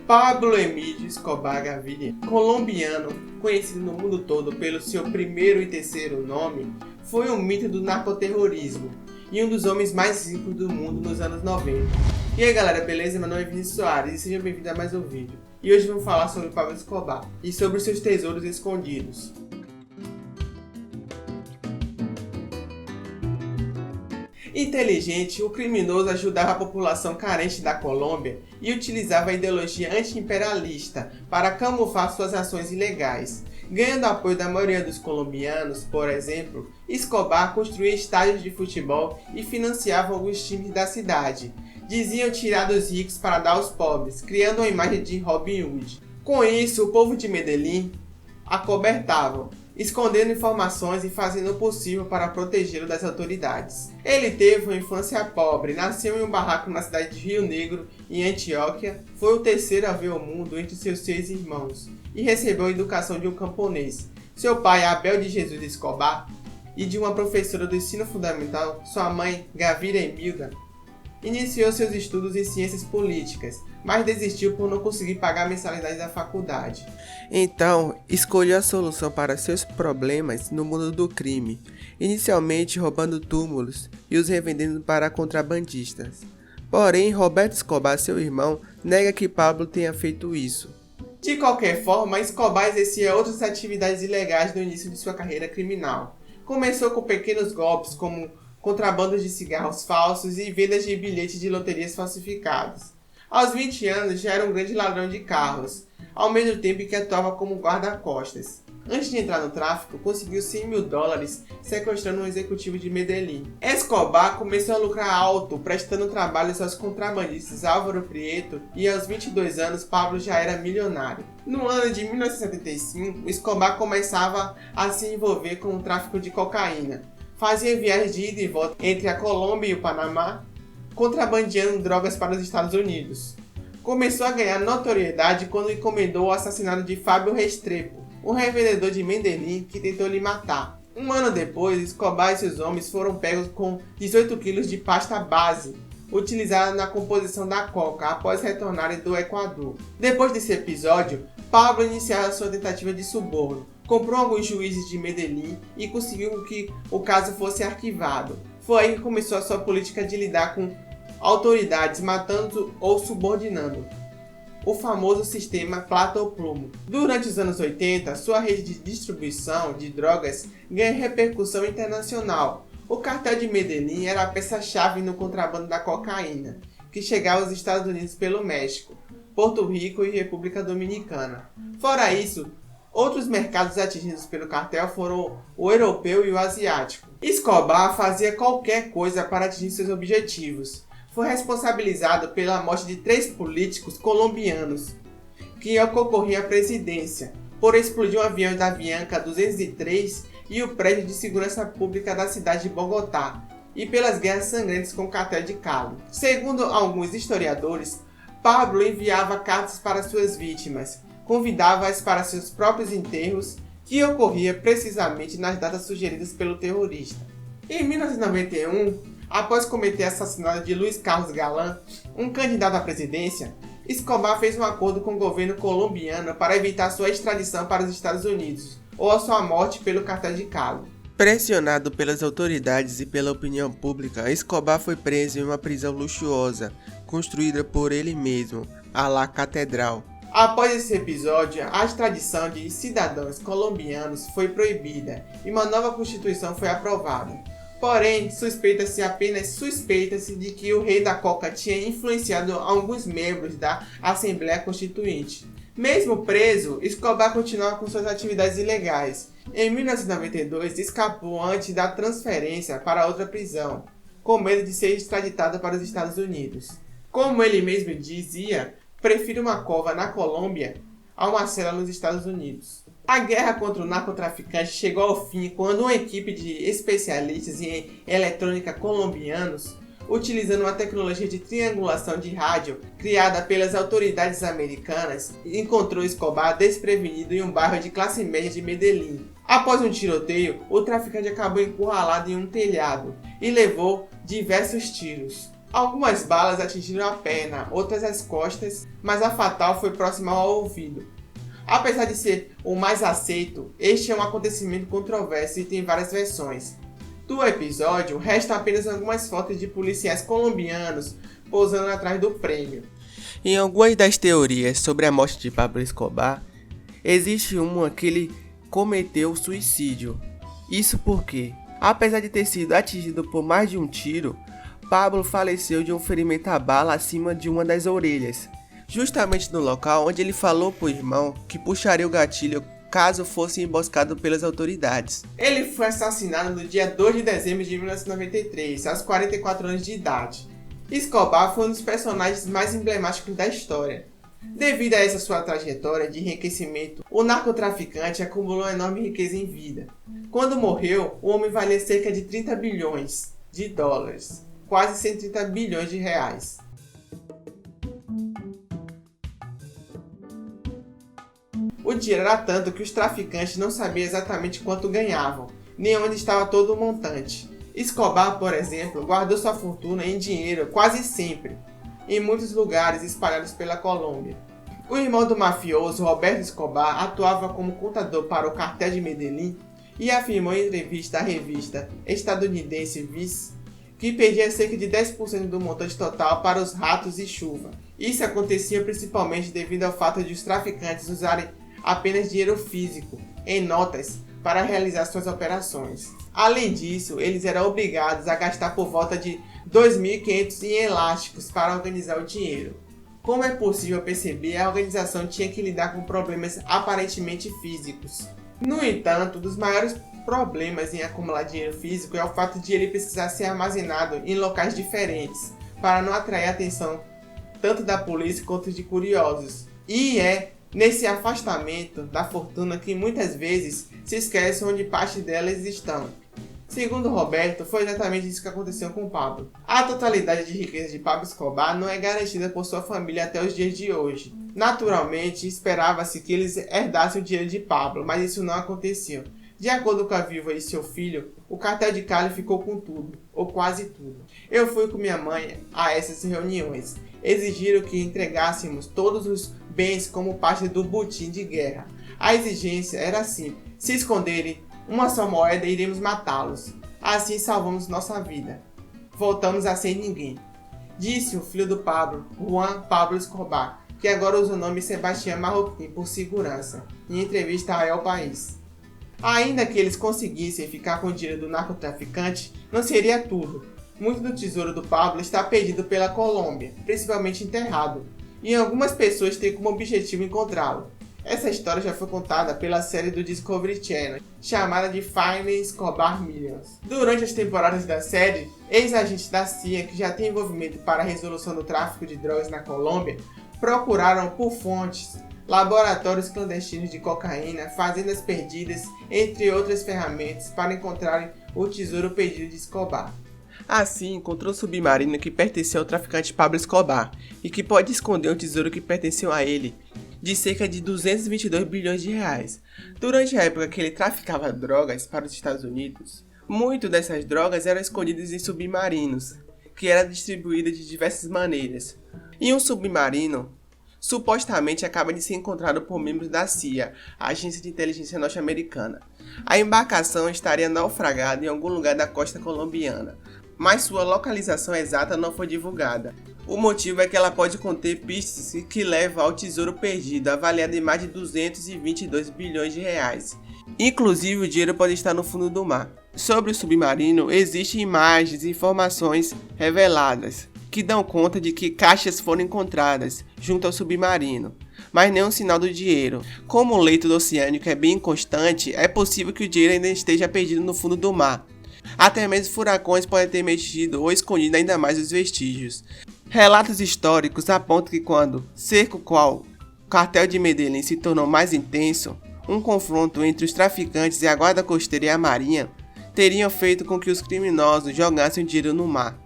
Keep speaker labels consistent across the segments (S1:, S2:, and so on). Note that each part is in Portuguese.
S1: Pablo Emílio Escobar Gaviria, colombiano, conhecido no mundo todo pelo seu primeiro e terceiro nome, foi um mito do narcoterrorismo e um dos homens mais ricos do mundo nos anos 90. E aí galera, beleza? Meu nome é Vinícius Soares e sejam bem-vindos a mais um vídeo. E hoje vamos falar sobre Pablo Escobar e sobre os seus tesouros escondidos. Inteligente, o criminoso ajudava a população carente da Colômbia e utilizava a ideologia anti-imperialista para camuflar suas ações ilegais. Ganhando apoio da maioria dos colombianos, por exemplo, Escobar construía estádios de futebol e financiava alguns times da cidade. Diziam tirar dos ricos para dar aos pobres, criando uma imagem de Robin Hood. Com isso, o povo de Medellín acobertava, escondendo informações e fazendo o possível para protegê-lo das autoridades. Ele teve uma infância pobre, nasceu em um barraco na cidade de Rio Negro, em Antioquia, foi o terceiro a ver o mundo entre seus 6 irmãos e recebeu a educação de um camponês. Seu pai, Abel de Jesus Escobar, e de uma professora do ensino fundamental, sua mãe, Gaviria Emilda, iniciou seus estudos em ciências políticas, mas desistiu por não conseguir pagar a mensalidade da faculdade. Então, escolheu a solução para seus problemas no mundo do crime, inicialmente roubando túmulos e os revendendo para contrabandistas. Porém, Roberto Escobar, seu irmão, nega que Pablo tenha feito isso. De qualquer forma, Escobar exercia outras atividades ilegais no início de sua carreira criminal. Começou com pequenos golpes como contrabando de cigarros falsos e vendas de bilhetes de loterias falsificados. Aos 20 anos já era um grande ladrão de carros, ao mesmo tempo que atuava como guarda-costas. Antes de entrar no tráfico, conseguiu $100 mil sequestrando um executivo de Medellín. Escobar começou a lucrar alto, prestando trabalhos aos contrabandistas Álvaro Prieto, e aos 22 anos Pablo já era milionário. No ano de 1975, Escobar começava a se envolver com o tráfico de cocaína. Fazia viagens de ida e volta entre a Colômbia e o Panamá, contrabandeando drogas para os Estados Unidos. Começou a ganhar notoriedade quando encomendou o assassinato de Fábio Restrepo, um revendedor de Medellín que tentou lhe matar. Um ano depois, Escobar e seus homens foram pegos com 18 quilos de pasta base, utilizada na composição da coca após retornarem do Equador. Depois desse episódio, Pablo iniciava sua tentativa de suborno, comprou alguns juízes de Medellín e conseguiu que o caso fosse arquivado. Foi aí que começou a sua política de lidar com autoridades matando ou subordinando, o famoso sistema Plata ou Plomo. Durante os anos 80, sua rede de distribuição de drogas ganha repercussão internacional. O cartel de Medellín era a peça-chave no contrabando da cocaína, que chegava aos Estados Unidos pelo México, Porto Rico e República Dominicana. Fora isso, outros mercados atingidos pelo cartel foram o europeu e o asiático. Escobar fazia qualquer coisa para atingir seus objetivos. Foi responsabilizado pela morte de 3 políticos colombianos que concorriam à presidência, por explodir um avião da Avianca 203 e o prédio de segurança pública da cidade de Bogotá, e pelas guerras sangrentas com o cartel de Cali. Segundo alguns historiadores, Pablo enviava cartas para suas vítimas, convidava-as para seus próprios enterros, que ocorria precisamente nas datas sugeridas pelo terrorista. Em 1991, após cometer o assassinato de Luiz Carlos Galán, um candidato à presidência, Escobar fez um acordo com o governo colombiano para evitar sua extradição para os Estados Unidos, ou a sua morte pelo cartel de Cali. Pressionado pelas autoridades e pela opinião pública, Escobar foi preso em uma prisão luxuosa, construída por ele mesmo, a La Catedral. Após esse episódio, a extradição de cidadãos colombianos foi proibida e uma nova constituição foi aprovada. Porém, apenas suspeita-se de que o rei da Coca tinha influenciado alguns membros da Assembleia Constituinte. Mesmo preso, Escobar continuava com suas atividades ilegais. Em 1992, escapou antes da transferência para outra prisão, com medo de ser extraditado para os Estados Unidos. Como ele mesmo dizia, prefiro uma cova na Colômbia a uma cela nos Estados Unidos. A guerra contra o narcotraficante chegou ao fim quando uma equipe de especialistas em eletrônica colombianos, utilizando uma tecnologia de triangulação de rádio criada pelas autoridades americanas, encontrou Escobar desprevenido em um bairro de classe média de Medellín. Após um tiroteio, o traficante acabou encurralado em um telhado e levou diversos tiros. Algumas balas atingiram a perna, outras as costas, mas a fatal foi próxima ao ouvido. Apesar de ser o mais aceito, este é um acontecimento controverso e tem várias versões. Do episódio, restam apenas algumas fotos de policiais colombianos posando atrás do prêmio. Em algumas das teorias sobre a morte de Pablo Escobar, existe uma que ele cometeu suicídio. Isso porque, apesar de ter sido atingido por mais de um tiro, Pablo faleceu de um ferimento a bala acima de uma das orelhas, justamente no local onde ele falou para o irmão que puxaria o gatilho caso fosse emboscado pelas autoridades. Ele foi assassinado no dia 2 de dezembro de 1993, aos 44 anos de idade. Escobar foi um dos personagens mais emblemáticos da história. Devido a essa sua trajetória de enriquecimento, o narcotraficante acumulou enorme riqueza em vida. Quando morreu, o homem valia cerca de 30 bilhões de dólares, quase 130 bilhões de reais. O dinheiro era tanto que os traficantes não sabiam exatamente quanto ganhavam, nem onde estava todo o montante. Escobar, por exemplo, guardou sua fortuna em dinheiro quase sempre, em muitos lugares espalhados pela Colômbia. O irmão do mafioso, Roberto Escobar, atuava como contador para o cartel de Medellín e afirmou em entrevista à revista estadunidense Vice que perdia cerca de 10% do montante total para os ratos e chuva. Isso acontecia principalmente devido ao fato de os traficantes usarem apenas dinheiro físico, em notas, para realizar suas operações. Além disso, eles eram obrigados a gastar por volta de 2.500 em elásticos para organizar o dinheiro. Como é possível perceber, a organização tinha que lidar com problemas aparentemente físicos. No entanto, um dos maiores problemas em acumular dinheiro físico é o fato de ele precisar ser armazenado em locais diferentes, para não atrair a atenção tanto da polícia quanto de curiosos. E é nesse afastamento da fortuna que muitas vezes se esquece onde parte delas estão. Segundo Roberto, foi exatamente isso que aconteceu com Pablo. A totalidade de riqueza de Pablo Escobar não é garantida por sua família até os dias de hoje. Naturalmente, esperava-se que eles herdassem o dinheiro de Pablo, mas isso não aconteceu. De acordo com a viúva e seu filho, o cartel de Cali ficou com tudo, ou quase tudo. Eu fui com minha mãe a essas reuniões. Exigiram que entregássemos todos os bens como parte do butim de guerra. A exigência era simples: se esconderem uma só moeda, iremos matá-los. Assim salvamos nossa vida. Voltamos a ser ninguém. Disse o filho do Pablo, Juan Pablo Escobar, que agora usa o nome Sebastião Marroquín por segurança, em entrevista a El País. Ainda que eles conseguissem ficar com o dinheiro do narcotraficante, não seria tudo. Muito do tesouro do Pablo está perdido pela Colômbia, principalmente enterrado, e algumas pessoas têm como objetivo encontrá-lo. Essa história já foi contada pela série do Discovery Channel, chamada de Finding Escobar Millions. Durante as temporadas da série, ex-agentes da CIA que já têm envolvimento para a resolução do tráfico de drogas na Colômbia procuraram por fontes, laboratórios clandestinos de cocaína, fazendas perdidas, entre outras ferramentas, para encontrarem o tesouro perdido de Escobar. Assim, encontrou um submarino que pertenceu ao traficante Pablo Escobar e que pode esconder um tesouro que pertenceu a ele, de cerca de 222 bilhões de reais. Durante a época que ele traficava drogas para os Estados Unidos, muito dessas drogas eram escondidas em submarinos, que eram distribuídas de diversas maneiras. E um submarino supostamente acaba de ser encontrado por membros da CIA, a agência de inteligência norte-americana. A embarcação estaria naufragada em algum lugar da costa colombiana, mas sua localização exata não foi divulgada. O motivo é que ela pode conter pistas que levam ao tesouro perdido, avaliado em mais de 222 bilhões de reais. Inclusive, o dinheiro pode estar no fundo do mar. Sobre o submarino, existem imagens e informações reveladas que dão conta de que caixas foram encontradas junto ao submarino, mas nenhum sinal do dinheiro. Como o leito do oceânico é bem inconstante, é possível que o dinheiro ainda esteja perdido no fundo do mar. Até mesmo furacões podem ter mexido ou escondido ainda mais os vestígios. Relatos históricos apontam que quando, cerca qual o cartel de Medellín se tornou mais intenso, um confronto entre os traficantes e a guarda costeira e a marinha teriam feito com que os criminosos jogassem o dinheiro no mar.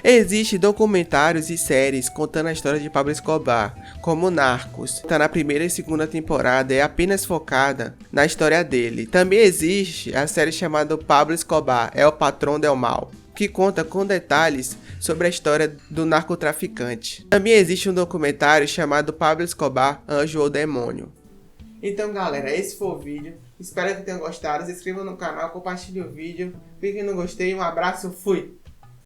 S1: Existem documentários e séries contando a história de Pablo Escobar, como Narcos. Na primeira e segunda temporada é apenas focada na história dele. Também existe a série chamada Pablo Escobar, El Patrón del Mal, que conta com detalhes sobre a história do narcotraficante. Também existe um documentário chamado Pablo Escobar, Anjo ou Demônio. Então galera, esse foi o vídeo. Espero que tenham gostado. Se inscrevam no canal, compartilhem o vídeo, cliquem no gostei, um abraço, fui!